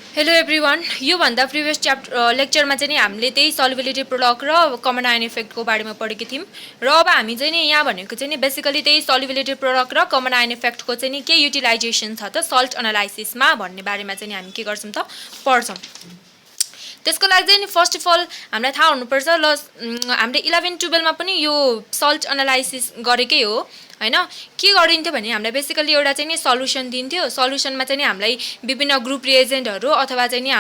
Hello everyone, यो भन्दा previous लेक्चरमा चाहिँ नि हामीले त्यही सल्युबिलिटी प्रोडक्ट र कमन आयन इफेक्टको बारेमा पढेको थियौँ र अब हामी चाहिँ नि यहाँ भनेको चाहिँ नि बेसिकली त्यही सल्युबिलिटी प्रोडक्ट र कमन आयन इफेक्टको चाहिँ नि के युटिलाइजेसन छ त सल्ट एनालाइसिसमा भन्ने बारेमा चाहिँ नि हामी के गर्छौँ त पढ्छौँ। त्यसको लागि चाहिँ नि फर्स्ट अफ अल हामीलाई थाहा हुनुपर्छ ल हामीले 11-12 मा पनि यो सल्ट एनालाइसिस गरेकै हो हैन। के गरिन्थ्यो भने हामीलाई बेसिकली एउटा चाहिँ नि सल्युसन दिन्थ्यो। सल्युसनमा चाहिँ नि हामीलाई विभिन्न ग्रुप रिएजेन्टहरू अथवा चाहिँ नि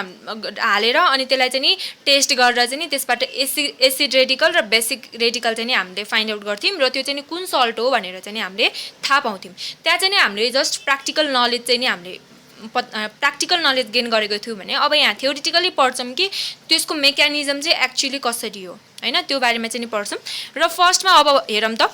हालेर अनि त्यसलाई चाहिँ नि टेस्ट गरेर चाहिँ नि त्यसबाट एसिड रेडिकल र बेसिक रेडिकल चाहिँ नि हामीले फाइन्ड आउट गर्थ्यौँ र त्यो चाहिँ नि कुन सल्ट हो भनेर चाहिँ नि हामीले थाहा पाउँथ्यौँ। त्यहाँ चाहिँ नि हामीले जस्ट प्र्याक्टिकल नलेज चाहिँ नि हामीले प्र्याक्टिकल नलेज गेन गरेको थियौँ भने अब यहाँ थ्योरिटिकली पढ्छौँ कि त्यसको मेकानिजम चाहिँ एक्चुअली कसरी हो हैन, त्यो बारेमा चाहिँ नि पढ्छौँ। र फर्स्टमा अब हेरौँ त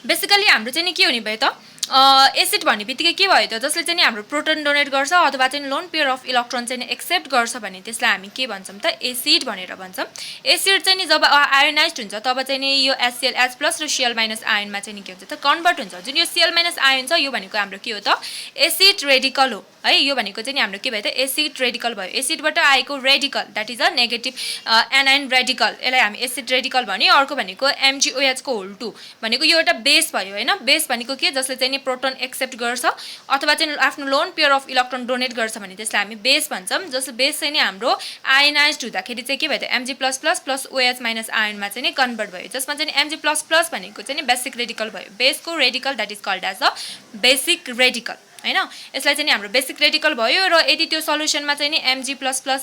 बेसिकली हाम्रो चाहिँ नि के हुने भयो त एसिड भन्ने बित्तिकै के भयो त जसले चाहिँ नि हाम्रो प्रोटोन डोनेट गर्छ अथवा चाहिँ लोन पेयर अफ इलेक्ट्रोन चाहिँ एक्सेप्ट गर्छ भने त्यसलाई हामी के भन्छौँ त एसिड भनेर भन्छौँ। एसिड चाहिँ नि जब आयोनाइज्ड हुन्छ तब चाहिँ नि यो HCl+ र Cl- आयनमा चाहिँ नि के हुन्छ त कन्भर्ट हुन्छ। जुन यो Cl- आयन छ यो भनेको हाम्रो के हो त एसिड रेडिकल हो है। यो भनेको चाहिँ नि हाम्रो के भयो त एसिड रेडिकल भयो। एसिडबाट आएको radical that is a negative A9 radical, यसलाई हामी एसिड रेडिकल भन्यो। अर्को भनेको MgOH को होल 2 भनेको यो एउटा बेस भयो हैन। बेस भनेको के जसले चाहिँ नि प्रोटोन एक्सेप्ट गर्छ अथवा चाहिँ आफ्नो lone pair of electron donate गर्छ भने त्यसलाई हामी बेस भन्छौँ। जस बेस चाहिँ नि हाम्रो आयनाइज्ड हुँदाखेरि चाहिँ के भयो त Mg++ प्लस OH- आयनमा चाहिँ नि कन्भर्ट भयो। जसमा चाहिँ Mg++ भनेको चाहिँ नि बेसिक रेडिकल भयो। बेसको radical that is called as a basic radical हैन। यसलाई चाहिँ नि हाम्रो बेसिक रेडिकल भयो र यदि त्यो सल्युसनमा चाहिँ नि Mg++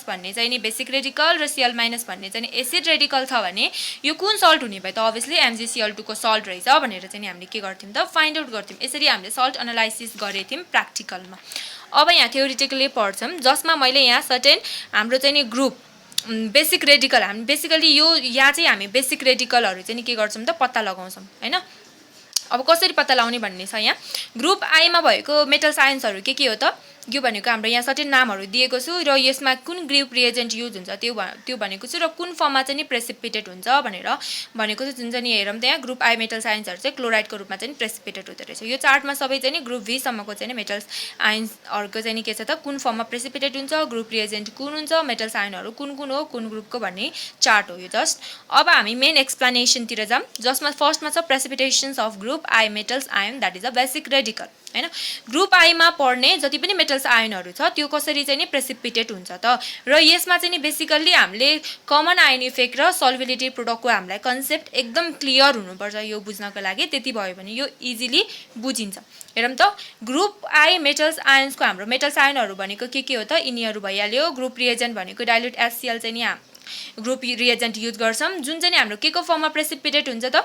भन्ने चाहिँ नि बेसिक रेडिकल र Cl- भन्ने चाहिँ नि एसिड रेडिकल छ भने यो कुन सल्ट हुने भयो त अभियसली MgCl2 को सल्ट रहेछ भनेर चाहिँ नि हामीले के गर्थ्यौँ त फाइन्ड आउट गर्थ्यौँ। यसरी हामीले सल्ट एनालाइसिस गरेथ्यौँ प्र्याक्टिकलमा। अब यहाँ थ्योरिटिकली पढ्छौँ जसमा मैले यहाँ सर्टेन हाम्रो चाहिँ नि ग्रुप बेसिक रेडिकल हामी बेसिकली यहाँ चाहिँ हामी बेसिक रेडिकलहरू चाहिँ नि के गर्छौँ त पत्ता लगाउँछौँ हैन। अब कसरी पत्ता लगाउने भन्ने छ यहाँ ग्रुप आईमा भएको मेटल्स आयन्सहरू के हो त यो भनेको हाम्रो यहाँ सर्टेन नामहरू दिएको छु र यसमा कुन ग्रुप रिएजेन्ट युज हुन्छ त्यो भनेको छु र कुन फर्ममा चाहिँ नि प्रेसिपिटेट हुन्छ भनेर भनेको छु। जुन चाहिँ नि हेरौँ त्यहाँ ग्रुप आई मेटल्स आयन्सहरू चाहिँ क्लोराइडको रूपमा चाहिँ प्रेसिपिटेट हुँदो रहेछ। यो चार्टमा सबै चाहिँ नि ग्रुप भी सम्मको चाहिँ नि मेटल्स आयन्सहरूको चाहिँ नि के छ त कुन फर्ममा प्रेसिपिटेट हुन्छ, ग्रुप रिएजेन्ट कुन हुन्छ, मेटल्स आयनहरू कुन कुन हो, कुन ग्रुपको भन्ने चार्ट हो यो जस्ट। अब हामी मेन एक्सप्लेनेसनतिर जाऊँ जसमा फर्स्टमा छ precipitations of group I metals ion that is a basic radical हैन। ग्रुप आईमा पढ्ने जति पनि मेटल्स आयनहरू छ त्यो कसरी चाहिँ नि प्रेसिपिटेट हुन्छ त र यसमा चाहिँ नि बेसिकल्ली हामीले कमन आयन इफेक्ट र सल्युबिलिटी प्रोडक्टको हामीलाई कन्सेप्ट एकदम क्लियर हुनुपर्छ यो बुझ्नको लागि। त्यति भयो भने यो इजिली बुझिन्छ। हेरौँ त ग्रुप आई मेटल्स आयन्सको हाम्रो मेटल्स आयनहरू भनेको के हो त यिनीहरू भइहाल्यो। ग्रुप रिएजेन्ट भनेको डाइल्युट HCl चाहिँ नि ग्रुप रिएजेन्ट युज गर्छौँ जुन चाहिँ नि हाम्रो के को फर्ममा प्रेसिपिटेट हुन्छ त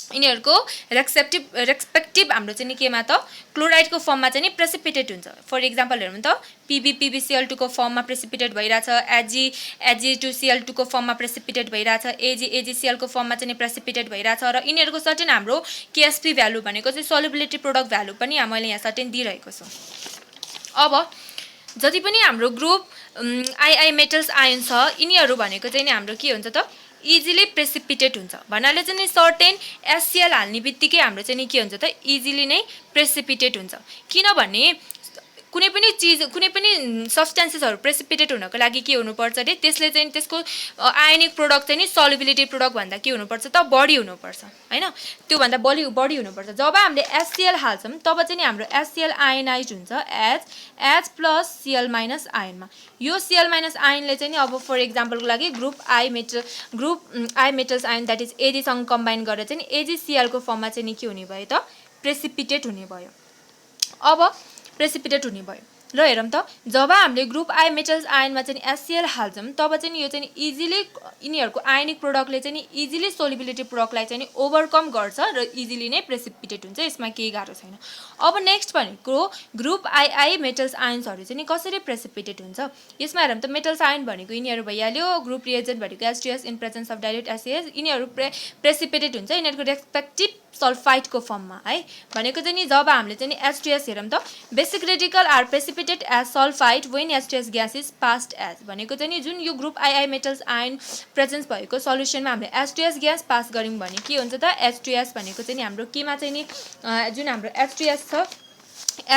यिनीहरूको रेस्पेक्टिभ हाम्रो चाहिँ नि केमा त क्लोराइडको फर्ममा चाहिँ नि प्रेसिपिटेट हुन्छ। फर इक्जाम्पल हेरौँ त PbPbCl2 को फर्ममा प्रेसिपिटेट भइरहेछ, Ag2Cl2 को फर्ममा प्रेसिपिटेट भइरहेछ, AgCl को फर्ममा चाहिँ प्रेसिपिटेट भइरहेछ र यिनीहरूको सर्टेन हाम्रो KSP भ्यालु भनेको चाहिँ सल्युबिलिटी प्रोडक्ट भ्यालु पनि मैले यहाँ सर्टेन दिइरहेको छु। अब जति पनि हाम्रो ग्रुप आई मेटल्स आयन छ यिनीहरू भनेको चाहिँ नि हाम्रो के हुन्छ त इजिली प्रेसिपिटेट हुन्छ भन्नाले चाहिँ नि सर्टेन HCl हाल्ने बित्तिकै हाम्रो चाहिँ नि के हुन्छ त इजिली नै प्रेसिपिटेट हुन्छ। किनभने कुनै पनि चिज कुनै पनि सब्स्टेन्सेसहरू प्रेसिपिटेट हुनको लागि के हुनुपर्छ अरे त्यसले चाहिँ त्यसको आयनिक प्रोडक्ट चाहिँ नि सल्युबिलिटी प्रोडक्ट भन्दा के हुनुपर्छ त बढी हुनुपर्छ हैन। त्यो भन्दा बढी हुनुपर्छ। जब हामीले HCl हाल्छौँ तब चाहिँ नि हाम्रो HCl आयनाइज्ड हुन्छ H प्लस Cl- आयनमा। यो Cl- आयनले चाहिँ नि अब फर इक्जाम्पलको लागि group I metals ion that is Ag सँग कम्बाइन गरेर चाहिँ नि AgCl को फर्ममा चाहिँ नि के हुने भयो त प्रेसिपिटेट हुने भयो। अब प्रेसिपिटेट हुने भयो र हेरौँ त जब हामीले ग्रुप आई मेटल्स आयनमा चाहिँ HCl हाल्छौँ तब चाहिँ यो चाहिँ इजिली यिनीहरूको आयनिक प्रोडक्टले चाहिँ इजिली सोल्युबिलिटी प्रोडक्टलाई चाहिँ ओभरकम गर्छ र इजिली नै प्रेसिपिटेट हुन्छ। यसमा केही गाह्रो छैन। अब नेक्स्ट भनेको ग्रुप आई मेटल्स आयन्सहरू चाहिँ कसरी प्रेसिपिटेट हुन्छ यसमा हेरौँ त मेटल्स आयन भनेको यिनीहरू भइहाल्यो। ग्रुप रिएजेन्ट भनेको H2S in presence of dilute HCl यिनीहरू प्रेसिपिटेट हुन्छ यिनीहरूको रेस्पेक्टिभ सल्फाइडको फर्ममा है। भनेको चाहिँ नि जब हामीले चाहिँ H2S हेरौँ त basic radical are precipitate as sulphide when H2S gas is passed as भनेको चाहिँ नि जुन यो group I metals ion presence भएको सल्युसनमा हामीले H2S ग्यास पास गऱ्यौँ भने के हुन्छ त H2S भनेको चाहिँ नि हाम्रो केमा चाहिँ नि जुन हाम्रो H2S छ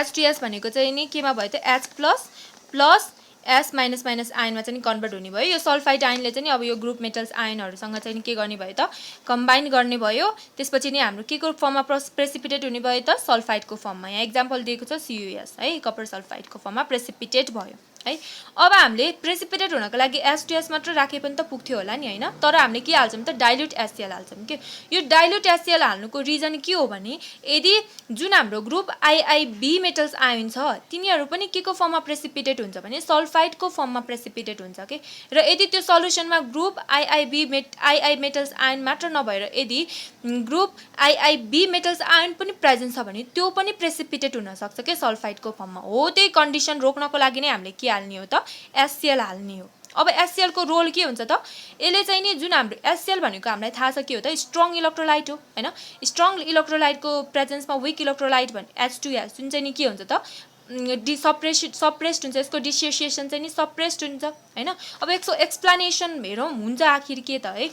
H2S भनेको चाहिँ नि केमा भयो त H plus S minus minus आयनमा चाहिँ कन्भर्ट हुने भयो। यो सल्फाइड आयनले चाहिँ अब यो ग्रुप मेटल्स आयनहरुसँग चाहिँ के गर्ने भयो त कम्बाइन गर्ने भयो। त्यसपछि नि हाम्रो के को फर्ममा प्रेसिपिटेट हुने भयो त सल्फाइडको फर्ममा। यहाँ एक्जाम्पल दिएको छ CuS है कपर सल्फाइडको फर्ममा प्रेसिपिटेट भयो है। अब हामीले प्रेसिपिटेट हुनको लागि H2S मात्र राखे पनि त पुग्थ्यो होला नि हैन, तर हामीले के हाल्छौं त डाइल्युट HCl हाल्छौं के। यो डाइल्युट HCl हाल्नुको रिजन के हो भने यदि जुन हाम्रो ग्रुप IIB मेटल्स आयन छ तिनीहरु पनि के को फर्ममा प्रेसिपिटेट हुन्छ भने सल्फाइडको फर्ममा प्रेसिपिटेट हुन्छ के। र यदि त्यो सल्युसनमा ग्रुप II मेटल्स आयन मात्र नभएर यदि ग्रुप IIB मेटल्स आयन पनि प्रेजेन्ट छ भने त्यो पनि प्रेसिपिटेट हुन सक्छ के सल्फाइडको फर्ममा। हो त्यही कन्डिसन रोक्नको लागि नै हामीले के हाल्ने हो त HCl हाल्ने हो। अब HCl को रोल के हुन्छ त यसले चाहिँ नि जुन हाम्रो HCl भनेको हामीलाई थाहा छ के हो त स्ट्रङ इलेक्ट्रोलाइट हो हैन। स्ट्रङ इलेक्ट्रोलाइटको प्रेजेन्समा वीक इलेक्ट्रोलाइट भने H2S जुन चाहिँ नि के हुन्छ त सप्रेस्ड हुन्छ, यसको डिसोसिएसन चाहिँ नि सप्रेस्ड हुन्छ हैन। अब यसको एक्सप्लेनेसन हेरौँ हुन्छ आखिर के त है।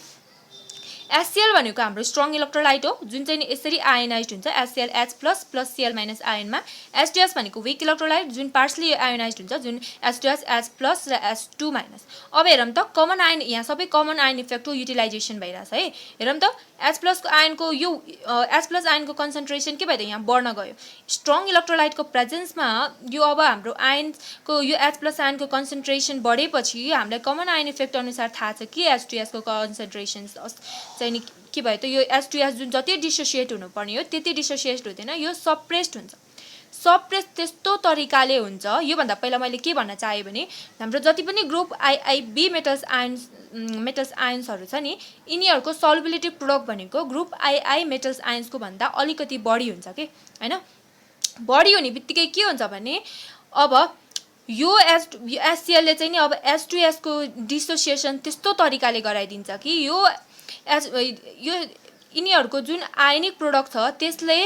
HCl भनेको हाम्रो स्ट्रङ इलेक्ट्रोलाइट हो जुन चाहिँ यसरी आयनाइज्ड हुन्छ HClH+ प्लस Cl- आयनमा। H2S भनेको वीक इलेक्ट्रोलाइट जुन पार्सली आयनाइज्ड हुन्छ जुन H2SH+ र H2-। अब हेरौँ त कमन आयन यहाँ सबै कमन आयन इफेक्टको युटिलाइजेसन भइराछ है। हेरौँ त H+ आयनको यो H+ आयनको कन्सन्ट्रेसन के भयो त यहाँ बढ्न गयो। स्ट्रङ इलेक्ट्रोलाइटको प्रेजेन्समा यो अब हाम्रो आयनको यो H+ आयनको कन्सन्ट्रेसन बढेपछि हामीलाई कमन आयन इफेक्ट अनुसार थाहा छ कि H2S को कन्सन्ट्रेसन चाहिँ नि के भयो त यो H2S जुन जति डिसोसिएट हुनुपर्ने हो त्यति डिसोसिएट हुँदैन, यो सप्रेस्ड हुन्छ। सप्रेस त्यस्तो तरिकाले हुन्छ। यो भन्दा पहिला मैले के भन्न चाहे भने हाम्रो जति पनि ग्रुप IIB मेटल्स आयन्सहरु छ नि यिनीहरुको सल्युबिलिटी प्रोडक्ट भनेको ग्रुप II मेटल्स आयन्सको भन्दा अलिकति बढी हुन्छ के हैन। बढी हुने बित्तिकै के हुन्छ भने अब यो HCl ले चाहिँ नि अब H2S को डिसोसिएसन त्यस्तो तरिकाले गराइदिन्छ कि यो यिनीहरुको जुन आयनिक प्रोडक्ट छ त्यसले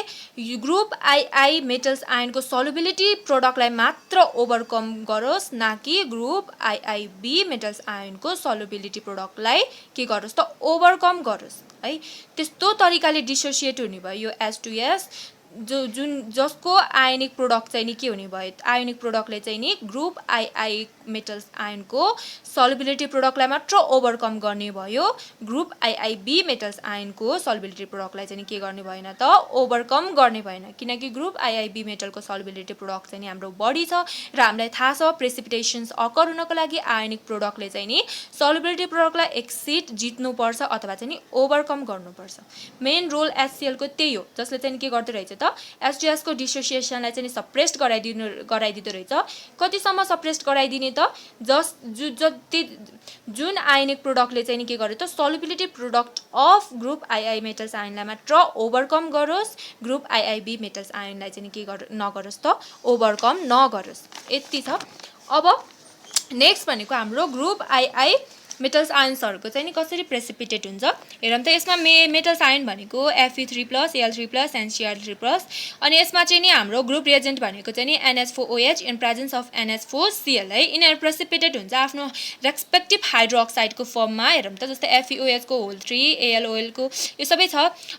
ग्रुप II मेटल्स आयनको सल्युबिलिटी प्रोडक्टलाई मात्र ओभरकम गरोस् न कि ग्रुप IIB मेटल्स आयनको सल्युबिलिटी प्रोडक्टलाई के गरोस् त ओभरकम गरोस् है। त्यस्तो तरिकाले डिसोसिएट हुने भयो यो H2S जसको आयनिक प्रोडक्ट चाहिँ नि के हुने भयो आयनिक प्रोडक्टले चाहिँ नि ग्रुप II मेटल्स आयनको सल्युबिलिटी प्रोडक्टलाई मात्र ओभरकम गर्ने भयो। ग्रुप IIB मेटल्स आयनको सल्युबिलिटी प्रोडक्टलाई चाहिँ के गर्ने भएन त ओभरकम गर्ने भएन किनकि ग्रुप IIB मेटलको सल्युबिलिटी प्रोडक्ट चाहिँ हाम्रो बढी छ र हामीलाई थाहा छ प्रेसिपिटेशन्स अकर हुनको लागि आयनिक प्रोडक्टले चाहिँ नि सल्युबिलिटी प्रोडक्टलाई एक्सिड जित्नु पर्छ अथवा चाहिँ नि ओभरकम गर्नुपर्छ। मेन रोल HCl को त्यही हो जसले चाहिँ के गर्दै रहेछ त H2S को डिसोसिएसनलाई चाहिँ सप्रेस्ड गराइदिँदो रहेछ। कतिसम्म सप्रेस्ड गराइदिने त जुन आयनिक प्रोडक्टले चाहिँ के गर्यो त solubility product of group II metals आयनलाई मात्र ओभरकम गरोस्, ग्रुप IIB मेटल्स आयनलाई चाहिँ के नगरोस् त ओभरकम नगरोस्। यति छ। अब नेक्स्ट भनेको हाम्रो ग्रुप II मेटल्स आयन्सहरुको चाहिँ नि कसरी प्रेसिपिटेट हुन्छ हेरौँ त। यसमा मेटल्स आयन भनेको Fe3+ Al3+ NCr3+ अनि यसमा चाहिँ नि हाम्रो ग्रुप रिएजेन्ट भनेको चाहिँ नि NH4OH in presence of NH4Cl है। यिनीहरु प्रेसिपिटेट हुन्छ आफ्नो रेस्पेक्टिभ हाइड्रोक्साइडको फर्ममा। हेरौँ त जस्तै FeOH को होल 3 AlOL को यो सबै छ।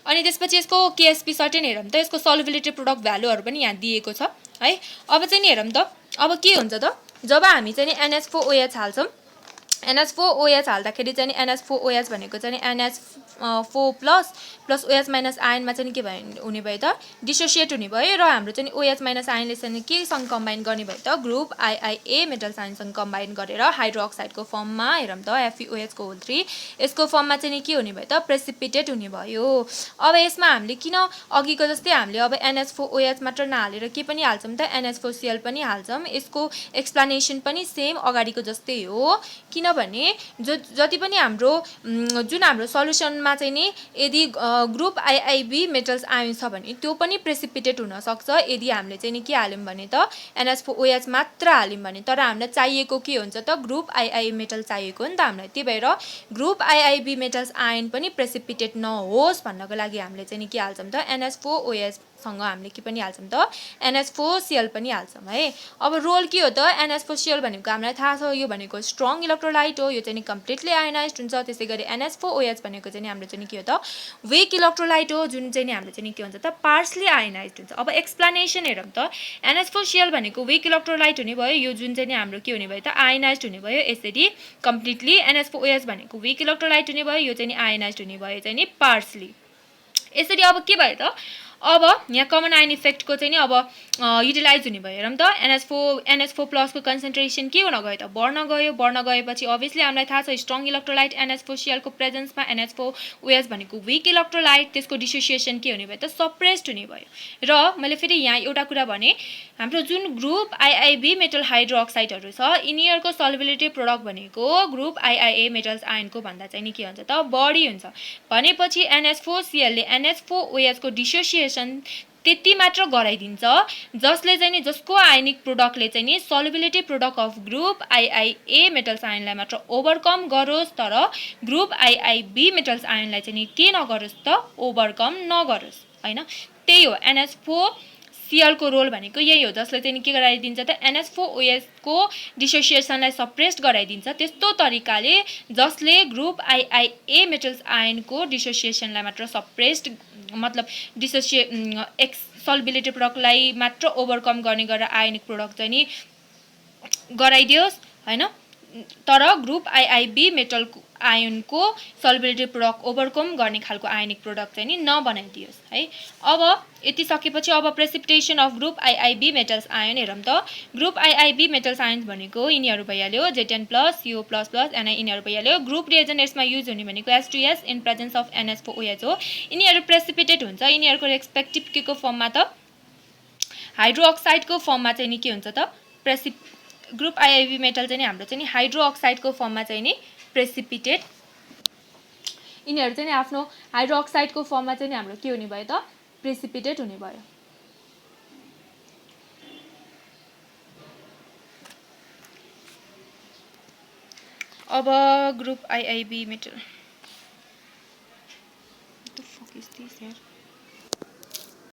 अनि त्यसपछि यसको KsP सर्टेन हेरौँ त यसको सल्युबिलिटी प्रोडक्ट भ्यालुहरु पनि यहाँ दिएको छ है। अब चाहिँ नि हेरौँ त अब के हुन्छ त जब हामी चाहिँ नि NH4OH हाल्छौं NH4OH हाल्दाखेरि चाहिँ NH4OH भनेको चाहिँ NH4+ प्लस OH- आयनमा चाहिँ के भयो हुने भयो त डिसोसिएट हुने भयो र हाम्रो चाहिँ OH- आयनले चाहिँ के सँग कम्बाइन गर्ने भयो त ग्रुप IIA मेटल्स आयनसँग कम्बाइन गरेर हाइड्रोक्साइडको फर्ममा हेरौँ त FeOH को होल 3 यसको फर्ममा चाहिँ के हुने भयो त प्रेसिपिटेट हुने भयो। अब यसमा हामीले किन अघिको जस्तै हामीले अब NH4OH मात्र नहालेर के पनि हाल्छौं त NH4Cl पनि हाल्छौं। यसको एक्सप्लेनेसन पनि सेम अगाडिको जस्तै हो किनभने जति पनि हाम्रो जुन हाम्रो सल्युसनमा चाहिँ नि यदि ग्रुप IIB मेटल्स आयन छ भने त्यो पनि प्रेसिपिटेट हुन सक्छ यदि हामीले चाहिँ नि के हाल्यौं भने त NH4OH मात्र हाल्यौं भने। तर हामीलाई चाहिएको के हुन्छ त ग्रुप II मेटल चाहिएको नि त हामीलाई। त्यही भएर ग्रुप IIB मेटल्स आयन पनि प्रेसिपिटेट नहोस् भन्नको लागि हामीले चाहिँ नि के हाल्छौं त NH4OH सँग हामीले के पनि हाल्छौँ त NH4Cl पनि हाल्छौँ है। अब रोल के हो त NH4Cl भनेको हामीलाई थाहा छ यो भनेको स्ट्रङ इलेक्ट्रोलाइट हो, यो चाहिँ कम्प्लिटली आयोनाइज्ड हुन्छ। त्यसै गरी NH4OH भनेको चाहिँ हाम्रो चाहिँ के हो त विक इलेक्ट्रोलाइट हो, जुन चाहिँ हाम्रो चाहिँ के हुन्छ त पार्सली आयोनाइज्ड हुन्छ। अब एक्सप्लेनेसन हेरौँ त NH4Cl भनेको विक इलेक्ट्रोलाइट हुने भयो, यो जुन चाहिँ हाम्रो के हुने भयो त आयोनाइज्ड हुने भयो। यसरी कम्प्लिटली NH4OH भनेको विक इलेक्ट्रोलाइट हुने भयो, यो चाहिँ आयोनाइज्ड हुने भयो चाहिँ पार्सली। यसरी अब के भयो त अब यहाँ कमन आयन इफेक्टको चाहिँ अब युटिलाइज हुने भयो। हेरौँ त NH4 प्लसको कन्सन्ट्रेसन के हुन गयो त बढ्न गएपछि अभियसली हामीलाई थाहा छ स्ट्रङ इलेक्ट्रोलाइट NH4Cl को प्रेजेन्समा NH4OH भनेको विक इलेक्ट्रोलाइट, त्यसको डिसोसिएसन के हुने भयो त सप्रेस्ड हुने भयो। र मैले फेरि यहाँ एउटा कुरा भने हाम्रो जुन ग्रुप IIB मेटल हाइड्रोक्साइडहरू छ यिनीहरूको सल्युबिलिटी प्रोडक्ट भनेको ग्रुप IA मेटल्स आयनको भन्दा चाहिँ के हुन्छ त बढी हुन्छ। भनेपछि NH4Cl ले NH4OH को डिसोसिएसन त्यति मात्र गराइदिन्छ जसले चाहिँ जसको आयनिक प्रोडक्टले चाहिँ solubility product of group IA metals आयनलाई मात्र ओभरकम गरोस्, तर ग्रुप IIB मेटल्स आयनलाई चाहिँ के नगरोस् त ओभरकम नगरोस् हैन। त्यही हो NH4Cl को रोल भनेको यही हो, जसले चाहिँ के गराइदिन्छ त NH4OH को डिसोसिएसनलाई सप्रेस्ड गराइदिन्छ त्यस्तो तरिकाले जसले ग्रुप IA मेटल्स आयनको डिसोसिएसनलाई मात्र सप्रेस्ड मतलब सल्युबिलिटी प्रोडक्टलाई मात्र ओभरकम गर्ने गरेर आयनिक प्रोडक्ट चाहिँ गराइदियोस् हैन, तर ग्रुप IIB मेटल आयनको सल्युबिलिटी प्रोडक्ट ओभरकम गर्ने खालको आयनिक प्रोडक्ट चाहिँ नबनाइदियोस् है। अब यति सकेपछि अब precipitation of group IIB metals ion हेरौँ त। ग्रुप IIB मेटल्स आयन भनेको यिनीहरू भइहाल्यो Z10+, CO++ एना यिनीहरू भइहाल्यो। ग्रुप रिएजेन्ट यसमा युज हुने भनेको H2S in presence of NH4OH हो। यिनीहरू प्रेसिपिटेट हुन्छ, यिनीहरूको रेस्पेक्टिभ के को फर्ममा त हाइड्रोक्साइडको फर्ममा चाहिँ के हुन्छ त ग्रुप IIB मेटल चाहिँ हाम्रो चाहिँ हाइड्रोक्साइडको फर्ममा चाहिँ प्रेसिपिटेट, यिनीहरू चाहिँ आफ्नो हाइड्रोक्साइडको फर्ममा चाहिँ हाम्रो के हुने भयो त प्रेसिपिटेट हुने भयो। अब ग्रुप IIB मेटल